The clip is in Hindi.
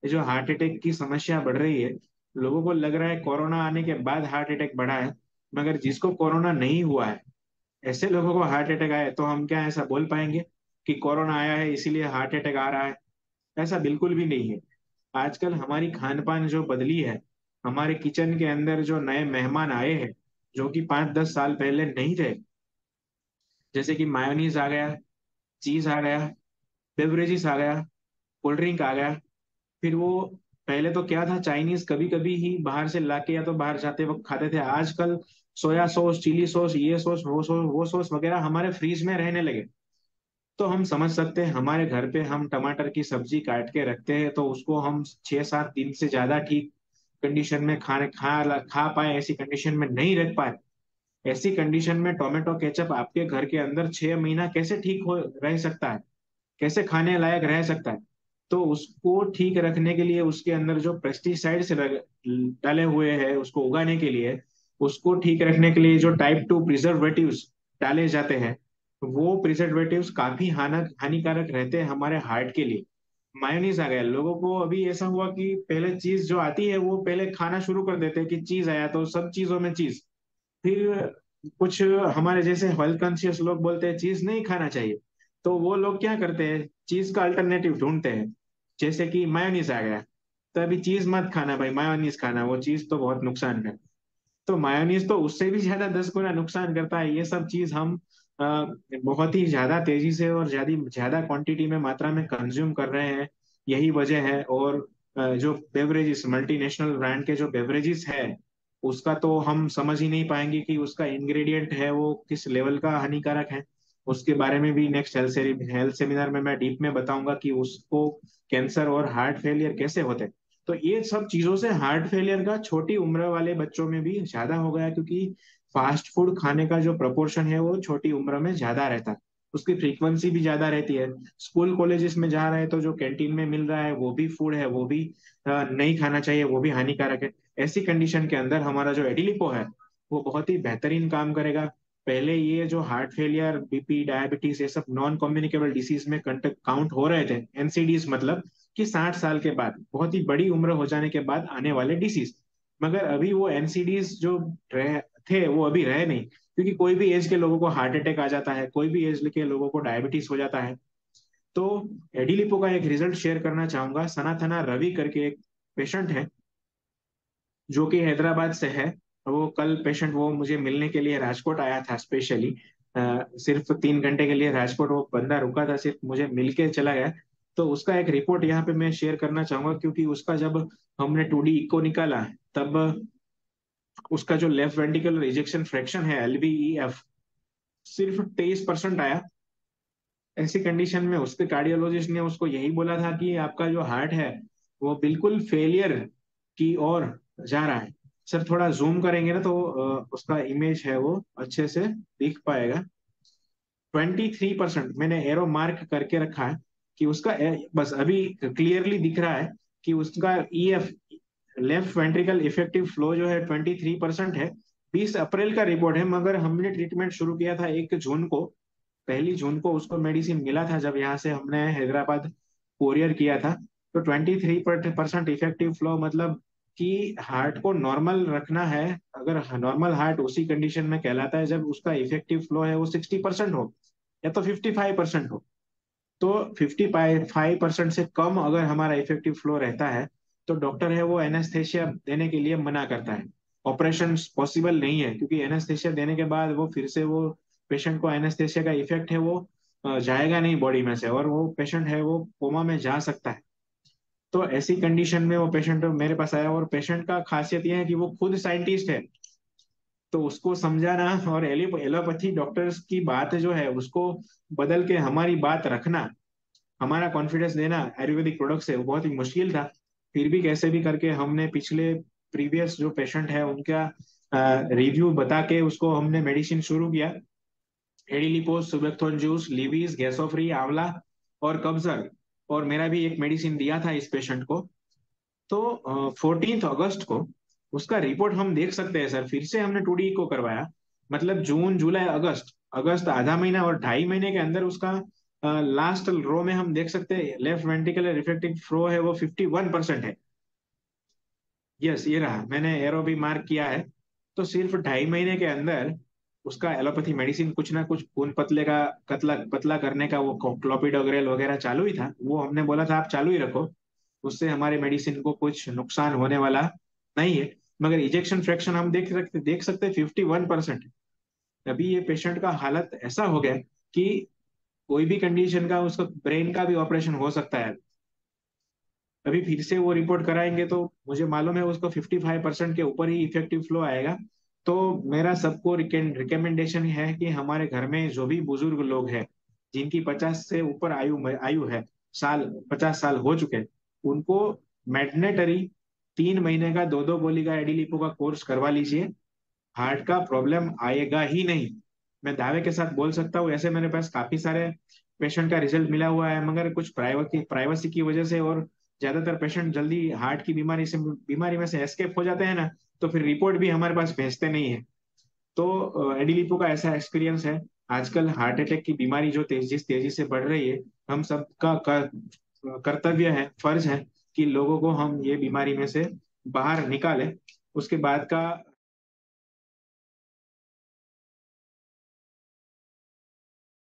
ये जो हार्ट अटैक की समस्या बढ़ रही है, लोगों को लग रहा है कोरोना आने के बाद हार्ट अटैक बढ़ा है, मगर जिसको कोरोना नहीं हुआ है ऐसे लोगों को हार्ट अटैक आया है, तो हम क्या ऐसा बोल पाएंगे कि कोरोना आया है इसीलिए हार्ट अटैक आ रहा है? ऐसा बिल्कुल भी नहीं है। आजकल हमारी खान पान जो बदली है, हमारे किचन के अंदर जो नए मेहमान आए हैं, जो कि 5-10 साल पहले नहीं थे, जैसे कि मायोनीज आ गया, चीज आ गया, बेवरेजेस आ गया, कोल्ड ड्रिंक आ गया। फिर वो पहले तो क्या था, चाइनीज कभी कभी ही बाहर से लाके या तो बाहर जाते वक्त खाते थे। आजकल सोया सॉस, चिली सॉस, ये सॉस, वो सॉस वगैरह हमारे फ्रीज में रहने लगे। तो हम समझ सकते हैं, हमारे घर पे हम टमाटर की सब्जी काट के रखते हैं तो उसको हम 6-7 दिन से ज्यादा ठीक कंडीशन में खाने खा पाए, ऐसी कंडीशन में नहीं रख पाए। ऐसी कंडीशन में टोमेटो केचप आपके घर के अंदर 6 महीना कैसे ठीक हो रह सकता है, कैसे खाने लायक रह सकता है? तो उसको ठीक रखने के लिए उसके अंदर जो पेस्टिसाइड्स डाले हुए हैं उसको उगाने के लिए, उसको ठीक रखने के लिए जो टाइप 2 प्रिजर्वेटिव्स डाले जाते हैं, वो प्रिजर्वेटिव्स काफी हानिकारक रहते हैं हमारे हार्ट के लिए। मायोनीज आ गया, लोगों को अभी ऐसा हुआ कि पहले चीज जो आती है वो पहले खाना शुरू कर देते हैं कि चीज आया तो सब चीजों में चीज। फिर कुछ हमारे जैसे हेल्थ कॉन्शियस लोग बोलते हैं चीज नहीं खाना चाहिए, तो वो लोग क्या करते हैं, चीज का अल्टरनेटिव ढूंढते हैं। जैसे कि मायोनीज आ गया, तो अभी चीज मत खाना भाई, मायोनीज खाना, वो चीज तो बहुत नुकसान है। तो मायोनीज तो उससे भी ज्यादा 10 गुना नुकसान करता है। ये सब चीज हम अ, बहुत ही ज्यादा तेजी से और ज्यादा ज्यादा क्वांटिटी में, मात्रा में कंज्यूम कर रहे हैं। यही वजह है। और जो बेवरेजेस, मल्टीनेशनल ब्रांड के जो बेवरेजेस है, उसका तो हम समझ ही नहीं पाएंगे कि उसका इंग्रेडिएंट है वो किस लेवल का हानिकारक है। उसके बारे में भी नेक्स्ट हेल्थ सेमिनार में मैं डीप में बताऊंगा कि उसको कैंसर और हार्ट फेलियर कैसे होते हैं। तो ये सब चीजों से हार्ट फेलियर का छोटी उम्र वाले बच्चों में भी ज्यादा हो गया, क्योंकि फास्ट फूड खाने का जो प्रपोर्शन है वो छोटी उम्र में ज्यादा रहता है, उसकी फ्रीक्वेंसी भी ज्यादा रहती है। स्कूल कॉलेजेस में जा रहे हैं तो जो कैंटीन में मिल रहा है वो भी फूड है, वो भी नहीं खाना चाहिए, वो भी हानिकारक है। ऐसी कंडीशन के अंदर हमारा जो एडिलिपो है वो बहुत ही बेहतरीन काम करेगा। पहले ये जो हार्ट फेलियर, बीपी, डायबिटीज, ये सब नॉन कम्युनिकेबल डिसीज में काउंट हो रहे थे, एनसीडीज, मतलब कि 60 साल के बाद, बहुत ही बड़ी उम्र हो जाने के बाद आने वाले डिसीज। मगर अभी वो एनसीडीज जो रह थे वो अभी रहे नहीं, क्योंकि कोई भी एज के लोगों को हार्ट अटैक आ जाता है, कोई भी एज के लोगों को डायबिटीज हो जाता है। तो एडिलिपो का एक रिजल्ट शेयर करना चाहूंगा। सनाथना रवि करके एक पेशेंट है जो कि हैदराबाद से है। वो कल पेशेंट वो मुझे मिलने के लिए राजकोट आया था स्पेशली। सिर्फ 3 घंटे के लिए राजकोट वो बंदा रुका था, सिर्फ मुझे मिल के चला गया। तो उसका एक रिपोर्ट यहाँ पे मैं शेयर करना चाहूंगा, क्योंकि उसका जब हमने 2D इको निकाला तब उसका जो लेफ्ट वेंट्रिकुलर इजेक्शन फ्रैक्शन है, LVEF, सिर्फ 23% आया। ऐसी कंडीशन में उसके कार्डियोलॉजिस्ट ने उसको यही बोला था कि आपका जो हार्ट है वो बिल्कुल फेलियर की ओर जा रहा है। सर थोड़ा जूम करेंगे ना तो उसका इमेज है वो अच्छे से दिख पाएगा। 23% मैंने एरो मार्क करके रखा है कि उसका बस अभी क्लियरली दिख रहा है कि उसका EF, left ventricle effective flow जो है 23% है। 20 अप्रैल का रिपोर्ट है, मगर हमने ट्रीटमेंट शुरू किया था 1 जून को। 1 जून को उसको मेडिसिन मिला था जब यहाँ से हमने हैदराबाद कोरियर किया था। तो 23% इफेक्टिव फ्लो, मतलब कि हार्ट को नॉर्मल रखना है। अगर नॉर्मल हार्ट उसी कंडीशन में कहलाता है जब उसका इफेक्टिव फ्लो है वो 60% हो या तो 55% हो। तो 55% से कम अगर हमारा इफेक्टिव फ्लो रहता है तो डॉक्टर है वो एनेस्थेशिया देने के लिए मना करता है। ऑपरेशन पॉसिबल नहीं है, क्योंकि एनेस्थेशिया देने के बाद वो फिर से वो पेशेंट को एनेस्थेशिया का इफेक्ट है वो जाएगा नहीं बॉडी में से, और वो पेशेंट है वो कोमा में जा सकता है। तो ऐसी कंडीशन में वो पेशेंट मेरे पास आया, और पेशेंट का खासियत यह है कि वो खुद साइंटिस्ट है। तो उसको समझाना और एलोपैथी डॉक्टर्स की बात जो है उसको बदल के हमारी बात रखना, हमारा कॉन्फिडेंस देना आयुर्वेदिक प्रोडक्ट से, वो बहुत ही मुश्किल था। फिर भी कैसे भी करके हमने पिछले प्रीवियस जो पेशेंट है उनका रिव्यू बता के उसको हमने मेडिसिन शुरू किया। एडिलिपोस, सुबेक्थोन जूस, लिवीज, गैसोफ्री, आंवला और कब्जर, और मेरा भी एक मेडिसिन दिया था इस पेशेंट को। तो 14 अगस्त को उसका रिपोर्ट हम देख सकते हैं सर। फिर से हमने 2D को करवाया, मतलब जून, जुलाई, अगस्त, अगस्त आधा महीना और 2.5 महीने के अंदर उसका लास्ट रो में हम देख सकते हैं लेफ्ट वेंट्रिकुलर रिफ्लेक्टिव फ्लो है वो 51% है। यस, ये रहा, मैंने एरो भी मार्क किया है। तो सिर्फ 2.5 महीने के अंदर उसका एलोपैथी मेडिसिन कुछ ना कुछ खून पतले का कतला पतला करने का वो क्लोपिडोग्रेल वगैरह चालू ही था, वो हमने बोला था आप चालू ही रखो, उससे हमारे मेडिसिन को कुछ नुकसान होने वाला नहीं है। मगर इजेक्शन फ्रैक्शन हम देख सकते 51%। अभी ये पेशेंट का हालत ऐसा हो गया कि कोई भी कंडीशन का उसका ब्रेन का भी ऑपरेशन हो सकता है। अभी फिर से वो रिपोर्ट कराएंगे तो मुझे मालूम है उसको 55% के ऊपर ही इफेक्टिव फ्लो आएगा। तो मेरा सबको रिकमेंडेशन है कि हमारे घर में जो भी बुजुर्ग लोग हैं जिनकी 50 से ऊपर आयु आयु है, साल 50 साल हो चुके हैं, उनको मैंडेटरी 3 महीने का 2-2 गोली का एडिलिपो का कोर्स करवा लीजिए। हार्ट का प्रॉब्लम आएगा ही नहीं, मैं दावे के साथ बोल सकता हूँ। ऐसे मेरे पास काफी सारे पेशेंट का रिजल्ट मिला हुआ है, मगर कुछ प्राइवेसी की वजह से और ज्यादातर पेशेंट जल्दी हार्ट की बीमारी में से एस्केप हो जाते हैं ना, तो फिर रिपोर्ट भी हमारे पास भेजते नहीं है। तो एडिलिपो का ऐसा एक्सपीरियंस है। आजकल हार्ट अटैक की बीमारी जो जिस तेजी से बढ़ रही है, हम सबका कर्तव्य है, फर्ज है कि लोगों को हम ये बीमारी में से बाहर निकालें। उसके बाद का